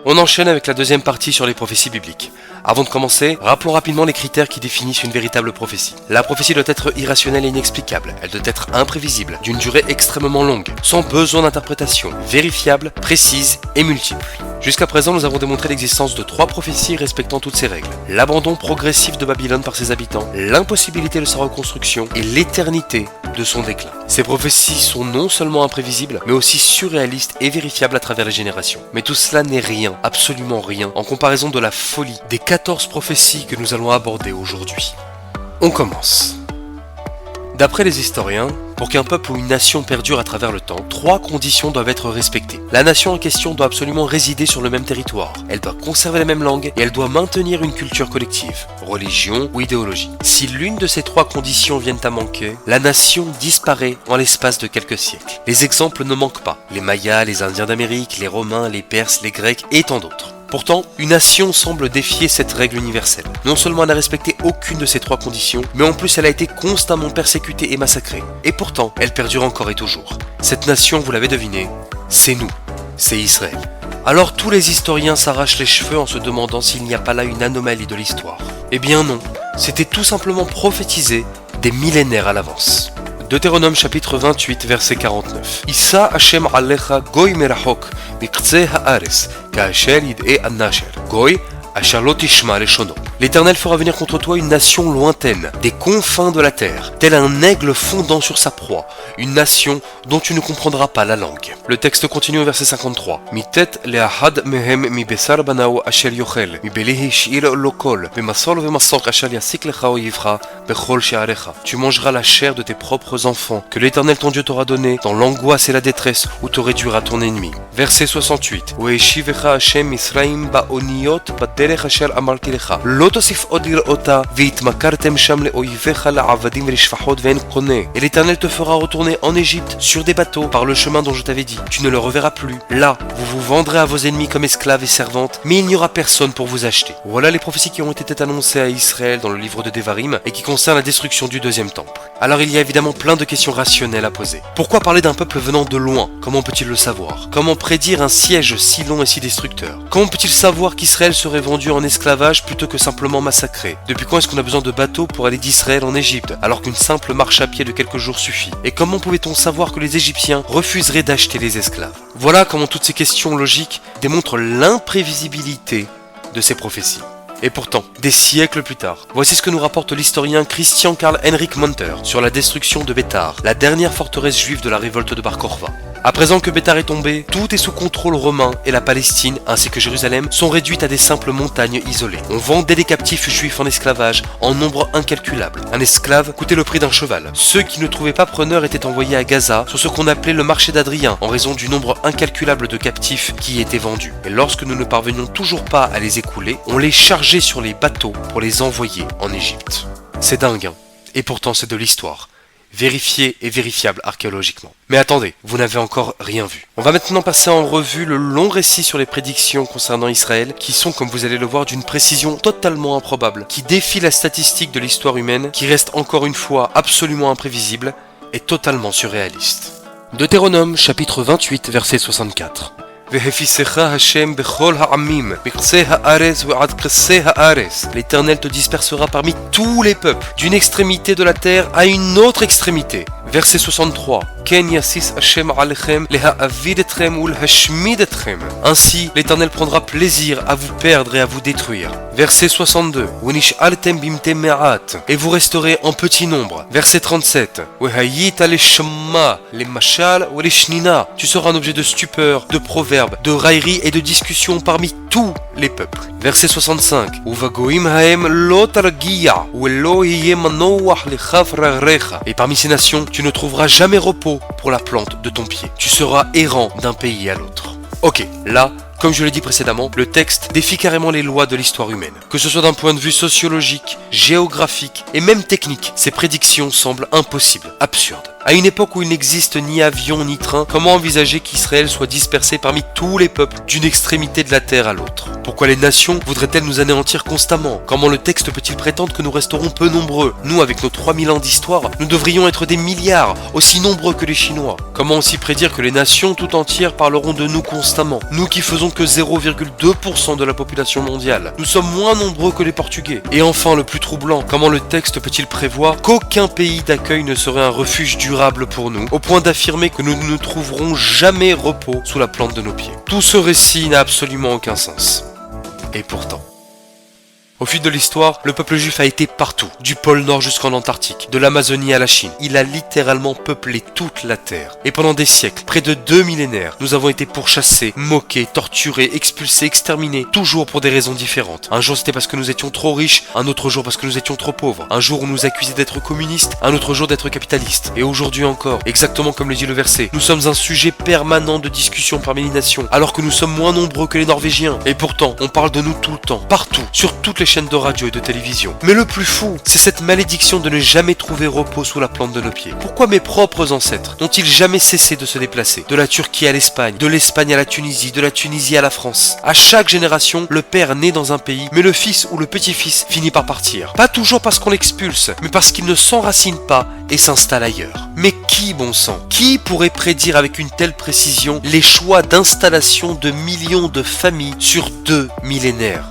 On enchaîne avec la deuxième partie sur les prophéties bibliques. Avant de commencer, rappelons rapidement les critères qui définissent une véritable prophétie. La prophétie doit être irrationnelle et inexplicable. Elle doit être imprévisible, d'une durée extrêmement longue, sans besoin d'interprétation, vérifiable, précise et multiple. Jusqu'à présent, nous avons démontré l'existence de 3 prophéties respectant toutes ces règles. L'abandon progressif de Babylone par ses habitants, l'impossibilité de sa reconstruction et l'éternité de son déclin. Ces prophéties sont non seulement imprévisibles, mais aussi surréalistes et vérifiables à travers les générations. Mais tout cela n'est rien, absolument rien, en comparaison de la folie des 14 prophéties que nous allons aborder aujourd'hui. On commence. D'après les historiens, pour qu'un peuple ou une nation perdure à travers le temps, 3 conditions doivent être respectées. La nation en question doit absolument résider sur le même territoire, elle doit conserver la même langue et elle doit maintenir une culture collective, religion ou idéologie. Si l'une de ces 3 conditions viennent à manquer, la nation disparaît en l'espace de quelques siècles. Les exemples ne manquent pas, les Mayas, les Indiens d'Amérique, les Romains, les Perses, les Grecs et tant d'autres. Pourtant, une nation semble défier cette règle universelle. Non seulement elle n'a respecté aucune de ces 3 conditions, mais en plus elle a été constamment persécutée et massacrée. Et pourtant, elle perdure encore et toujours. Cette nation, vous l'avez deviné, c'est nous, c'est Israël. Alors tous les historiens s'arrachent les cheveux en se demandant s'il n'y a pas là une anomalie de l'histoire. Eh bien non, c'était tout simplement prophétisé des millénaires à l'avance. Deutéronome chapitre 28 verset 49. Issa Hashem alecha goy merachok miqtzeh haaretz ka'asher yid'e an-nasher goy asher lo tishma leshono. L'Éternel fera venir contre toi une nation lointaine, des confins de la terre, tel un aigle fondant sur sa proie, une nation dont tu ne comprendras pas la langue. Le texte continue au verset 53. Mitet le'ahad mehem mi besar banao asher yochel, mi belihi sh'ir lokol, bemasol vemasok asher yasik lecha oyivcha, bechol she'arecha. Tu mangeras la chair de tes propres enfants, que l'Éternel ton Dieu t'aura donné, dans l'angoisse et la détresse où te réduira ton ennemi. Verset 68. Ve'eshivecha Hashem Misraim ba'oniot ba'derech asher amarti lecha. Et l'Éternel te fera retourner en Égypte sur des bateaux par le chemin dont je t'avais dit. Tu ne le reverras plus. Là, vous vous vendrez à vos ennemis comme esclaves et servantes, mais il n'y aura personne pour vous acheter. Voilà les prophéties qui ont été annoncées à Israël dans le livre de Devarim et qui concernent la destruction du deuxième temple. Alors il y a évidemment plein de questions rationnelles à poser. Pourquoi parler d'un peuple venant de loin? Comment peut-il le savoir? Comment prédire un siège si long et si destructeur? Comment peut-il savoir qu'Israël serait vendu en esclavage plutôt que simplement massacré? Depuis quand est-ce qu'on a besoin de bateaux pour aller d'Israël en Égypte, alors qu'une simple marche à pied de quelques jours suffit? Et comment pouvait-on savoir que les Égyptiens refuseraient d'acheter les esclaves? Voilà comment toutes ces questions logiques démontrent l'imprévisibilité de ces prophéties. Et pourtant, des siècles plus tard, voici ce que nous rapporte l'historien Christian Karl Henrik Munter sur la destruction de Bétar, la dernière forteresse juive de la révolte de Bar Korva. À présent que Bétar est tombé, tout est sous contrôle romain et la Palestine, ainsi que Jérusalem, sont réduites à des simples montagnes isolées. On vendait des captifs juifs en esclavage en nombre incalculable. Un esclave coûtait le prix d'un cheval. Ceux qui ne trouvaient pas preneur étaient envoyés à Gaza sur ce qu'on appelait le marché d'Adrien, en raison du nombre incalculable de captifs qui y étaient vendus. Et lorsque nous ne parvenions toujours pas à les écouler, on les chargeait sur les bateaux pour les envoyer en Égypte. C'est dingue, hein? Et pourtant c'est de l'histoire. Vérifié et vérifiable archéologiquement. Mais attendez, vous n'avez encore rien vu. On va maintenant passer en revue le long récit sur les prédictions concernant Israël, qui sont, comme vous allez le voir, d'une précision totalement improbable, qui défie la statistique de l'histoire humaine, qui reste encore une fois absolument imprévisible et totalement surréaliste. Deutéronome chapitre 28 verset 64. L'Éternel te dispersera parmi tous les peuples, d'une extrémité de la terre à une autre extrémité. Verset 63. Ainsi, l'Éternel prendra plaisir à vous perdre et à vous détruire. Verset 62. Et vous resterez en petit nombre. Verset 37. Tu seras un objet de stupeur, de proverbe, de raillerie et de discussion parmi tous les peuples. Verset 65. Et parmi ces nations, tu ne trouveras jamais repos pour la plante de ton pied. Tu seras errant d'un pays à l'autre. Ok, là, comme je l'ai dit précédemment, le texte défie carrément les lois de l'histoire humaine. Que ce soit d'un point de vue sociologique, géographique et même technique, ces prédictions semblent impossibles, absurdes. À une époque où il n'existe ni avion ni train, comment envisager qu'Israël soit dispersé parmi tous les peuples d'une extrémité de la terre à l'autre? Pourquoi les nations voudraient-elles nous anéantir constamment? Comment le texte peut-il prétendre que nous resterons peu nombreux? Nous, avec nos 3000 ans d'histoire, nous devrions être des milliards, aussi nombreux que les Chinois. Comment aussi prédire que les nations tout entières parleront de nous constamment? Nous qui faisons que 0,2% de la population mondiale. Nous sommes moins nombreux que les Portugais. Et enfin, le plus troublant, comment le texte peut-il prévoir qu'aucun pays d'accueil ne serait un refuge durable pour nous, au point d'affirmer que nous ne trouverons jamais repos sous la plante de nos pieds? Tout ce récit n'a absolument aucun sens. Et pourtant... Au fil de l'histoire, le peuple juif a été partout, du pôle Nord jusqu'en Antarctique, de l'Amazonie à la Chine. Il a littéralement peuplé toute la Terre. Et pendant des siècles, près de 2 millénaires, nous avons été pourchassés, moqués, torturés, expulsés, exterminés, toujours pour des raisons différentes. Un jour c'était parce que nous étions trop riches, un autre jour parce que nous étions trop pauvres. Un jour on nous accusait d'être communistes, un autre jour d'être capitalistes. Et aujourd'hui encore, exactement comme le dit le verset, nous sommes un sujet permanent de discussion parmi les nations, alors que nous sommes moins nombreux que les Norvégiens. Et pourtant, on parle de nous tout le temps, partout, sur toutes les chaînes de radio et de télévision. Mais le plus fou, c'est cette malédiction de ne jamais trouver repos sous la plante de nos pieds. Pourquoi mes propres ancêtres n'ont-ils jamais cessé de se déplacer? De la Turquie à l'Espagne, de l'Espagne à la Tunisie, de la Tunisie à la France. À chaque génération, le père naît dans un pays, mais le fils ou le petit-fils finit par partir. Pas toujours parce qu'on l'expulse, mais parce qu'il ne s'enracine pas et s'installe ailleurs. Mais qui, bon sang, qui pourrait prédire avec une telle précision les choix d'installation de millions de familles sur 2 millénaires?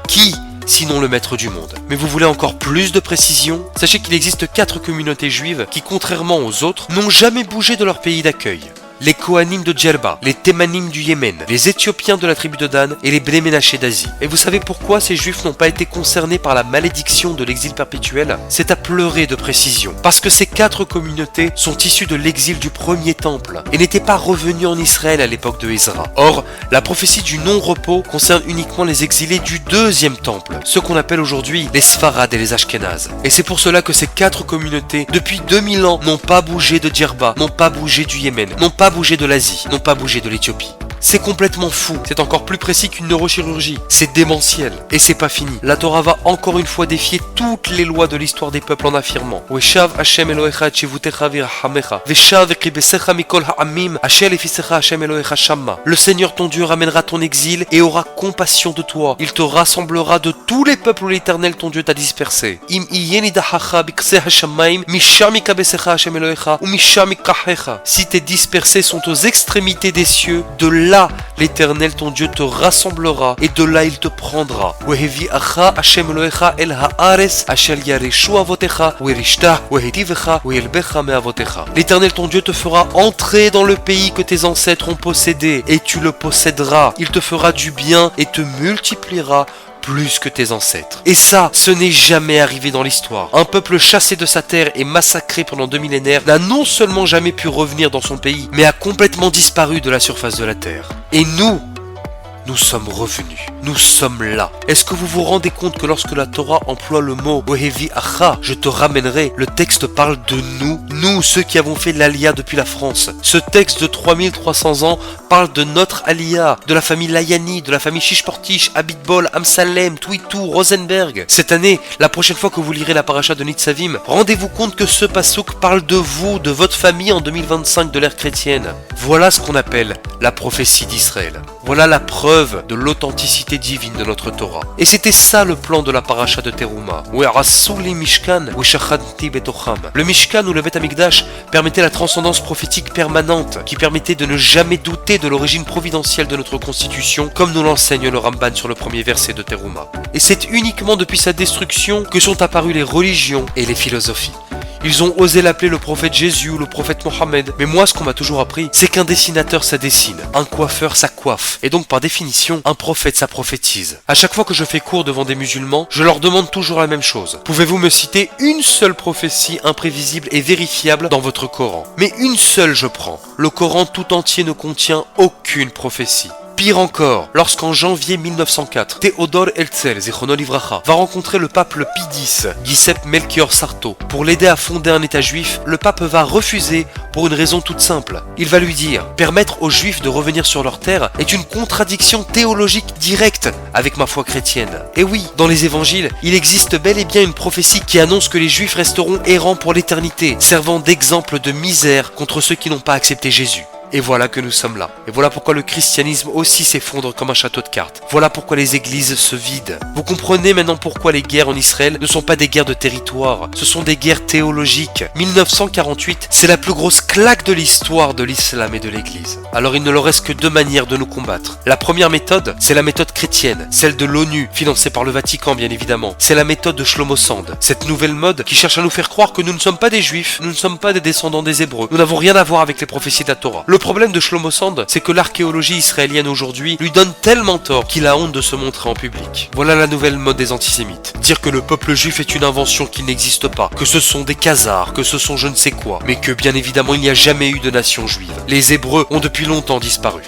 Qui, sinon le maître du monde? Mais vous voulez encore plus de précision? Sachez qu'il existe 4 communautés juives qui, contrairement aux autres, n'ont jamais bougé de leur pays d'accueil. Les Kohanim de Djerba, les Thémanim du Yémen, les Éthiopiens de la tribu de Dan et les Bnei Ménaché d'Asie. Et vous savez pourquoi ces juifs n'ont pas été concernés par la malédiction de l'exil perpétuel? C'est à pleurer de précision. Parce que ces 4 communautés sont issues de l'exil du premier temple et n'étaient pas revenues en Israël à l'époque de Ezra. Or, la prophétie du non-repos concerne uniquement les exilés du deuxième temple, ceux qu'on appelle aujourd'hui les Sfarad et les Ashkénazes. Et c'est pour cela que ces 4 communautés, depuis 2000 ans, n'ont pas bougé de Djerba, n'ont pas bougé du Yémen, n'ont pas bougé de l'Asie, n'ont pas bougé de l'Éthiopie. C'est complètement fou, c'est encore plus précis qu'une neurochirurgie, c'est démentiel, et c'est pas fini. La Torah va encore une fois défier toutes les lois de l'histoire des peuples en affirmant Veshav Hashem Elohecha et Shivutecha v'Rachamecha, Veshav ekribesecha mikol ha'amim, Asher lefisecha Hashem Elohecha shamma. Le Seigneur ton Dieu ramènera ton exil et aura compassion de toi. Il te rassemblera de tous les peuples où l'Éternel ton Dieu t'a dispersé. Im iyenidahacha bikse hashamaim, misham ikabesecha Hashem Elohecha, ou misham ikahecha. Si tes dispersés sont aux extrémités des cieux, de là, l'Éternel ton Dieu te rassemblera et de là il te prendra. L'Éternel ton Dieu te fera entrer dans le pays que tes ancêtres ont possédé et tu le posséderas. Il te fera du bien et te multipliera plus que tes ancêtres. Et ça, ce n'est jamais arrivé dans l'histoire. Un peuple chassé de sa terre et massacré pendant 2 millénaires n'a non seulement jamais pu revenir dans son pays, mais a complètement disparu de la surface de la terre. Et nous sommes revenus. Nous sommes là. Est-ce que vous vous rendez compte que lorsque la Torah emploie le mot Ohevi Acha, je te ramènerai, le texte parle de nous ceux qui avons fait l'Aliyah depuis la France. Ce texte de 3300 ans parle de notre Aliyah, de la famille Layani, de la famille Shishportish, Abitbol, Amsalem, Twitou, Rosenberg. Cette année, la prochaine fois que vous lirez la paracha de Nitzavim, rendez-vous compte que ce pasouk parle de vous, de votre famille en 2025 de l'ère chrétienne. Voilà ce qu'on appelle la prophétie d'Israël. Voilà la preuve de l'authenticité divine de notre Torah. Et c'était ça le plan de la paracha de Teruma. Le Mishkan ou le Bet Amikdash permettait la transcendance prophétique permanente, qui permettait de ne jamais douter de l'origine providentielle de notre constitution, comme nous l'enseigne le Ramban sur le premier verset de Teruma. Et c'est uniquement depuis sa destruction que sont apparues les religions et les philosophies. Ils ont osé l'appeler le prophète Jésus ou le prophète Mohammed. Mais moi, ce qu'on m'a toujours appris, c'est qu'un dessinateur, ça dessine. Un coiffeur, ça coiffe. Et donc, par définition, un prophète, ça prophétise. À chaque fois que je fais cours devant des musulmans, je leur demande toujours la même chose. Pouvez-vous me citer une seule prophétie imprévisible et vérifiable dans votre Coran? Mais une seule, je prends. Le Coran tout entier ne contient aucune prophétie. Pire encore, lorsqu'en janvier 1904, Théodore Herzl, Zichrono Livracha, va rencontrer le pape Pie X, Giuseppe Melchior Sarto, pour l'aider à fonder un État juif, le pape va refuser pour une raison toute simple. Il va lui dire, permettre aux Juifs de revenir sur leur terre est une contradiction théologique directe avec ma foi chrétienne. Et oui, dans les évangiles, il existe bel et bien une prophétie qui annonce que les Juifs resteront errants pour l'éternité, servant d'exemple de misère contre ceux qui n'ont pas accepté Jésus. Et voilà que nous sommes là. Et voilà pourquoi le christianisme aussi s'effondre comme un château de cartes. Voilà pourquoi les églises se vident. Vous comprenez maintenant pourquoi les guerres en Israël ne sont pas des guerres de territoire. Ce sont des guerres théologiques. 1948, c'est la plus grosse claque de l'histoire de l'islam et de l'église. Alors il ne leur reste que deux manières de nous combattre. La première méthode, c'est la méthode chrétienne. Celle de l'ONU, financée par le Vatican bien évidemment. C'est la méthode de Shlomo Sand. Cette nouvelle mode qui cherche à nous faire croire que nous ne sommes pas des Juifs, nous ne sommes pas des descendants des Hébreux. Nous n'avons rien à voir avec les prophéties de la Torah. Le problème de Shlomo Sand, c'est que l'archéologie israélienne aujourd'hui lui donne tellement tort qu'il a honte de se montrer en public. Voilà la nouvelle mode des antisémites. Dire que le peuple juif est une invention qui n'existe pas, que ce sont des khazars, que ce sont je ne sais quoi, mais que bien évidemment il n'y a jamais eu de nation juive. Les Hébreux ont depuis longtemps disparu.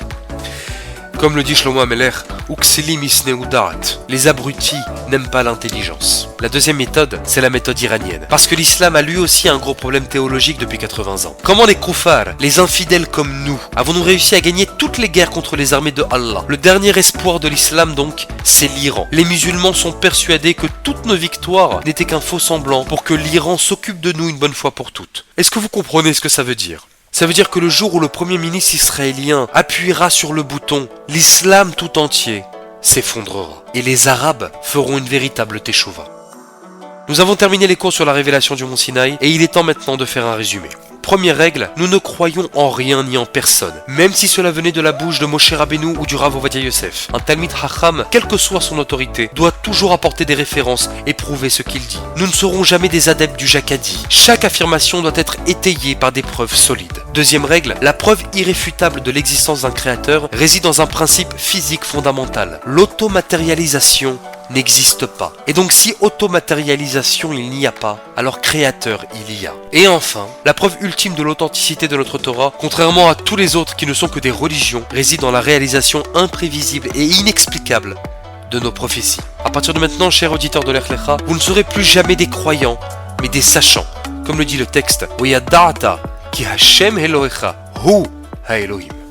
Comme le dit Shlomo Ameler, Uksilim isneu da'at. Les abrutis n'aiment pas l'intelligence. La deuxième méthode, c'est la méthode iranienne. Parce que l'islam a lui aussi un gros problème théologique depuis 80 ans. Comment les koufars, les infidèles comme nous, avons-nous réussi à gagner toutes les guerres contre les armées de Allah? Le dernier espoir de l'islam donc, c'est l'Iran. Les musulmans sont persuadés que toutes nos victoires n'étaient qu'un faux semblant pour que l'Iran s'occupe de nous une bonne fois pour toutes. Est-ce que vous comprenez ce que ça veut dire? Ça veut dire que le jour où le premier ministre israélien appuiera sur le bouton, l'islam tout entier s'effondrera. Et les Arabes feront une véritable teshuva. Nous avons terminé les cours sur la révélation du mont Sinaï et il est temps maintenant de faire un résumé. Première règle, nous ne croyons en rien ni en personne, même si cela venait de la bouche de Moshe Rabbeinu ou du Rav Ovadia Yosef. Un Talmid Chacham, quelle que soit son autorité, doit toujours apporter des références et prouver ce qu'il dit. Nous ne serons jamais des adeptes du Jacadi. Chaque affirmation doit être étayée par des preuves solides. Deuxième règle, la preuve irréfutable de l'existence d'un créateur réside dans un principe physique fondamental. L'automatérialisation n'existe pas. Et donc si automatérialisation il n'y a pas, alors créateur il y a. Et enfin, la preuve ultime de l'authenticité de notre Torah, contrairement à tous les autres qui ne sont que des religions, réside dans la réalisation imprévisible et inexplicable de nos prophéties. À partir de maintenant, chers auditeurs de Lech Lecha, vous ne serez plus jamais des croyants, mais des sachants. Comme le dit le texte, Oyada'ata ki Hashem Elohecha hu ha Elohim.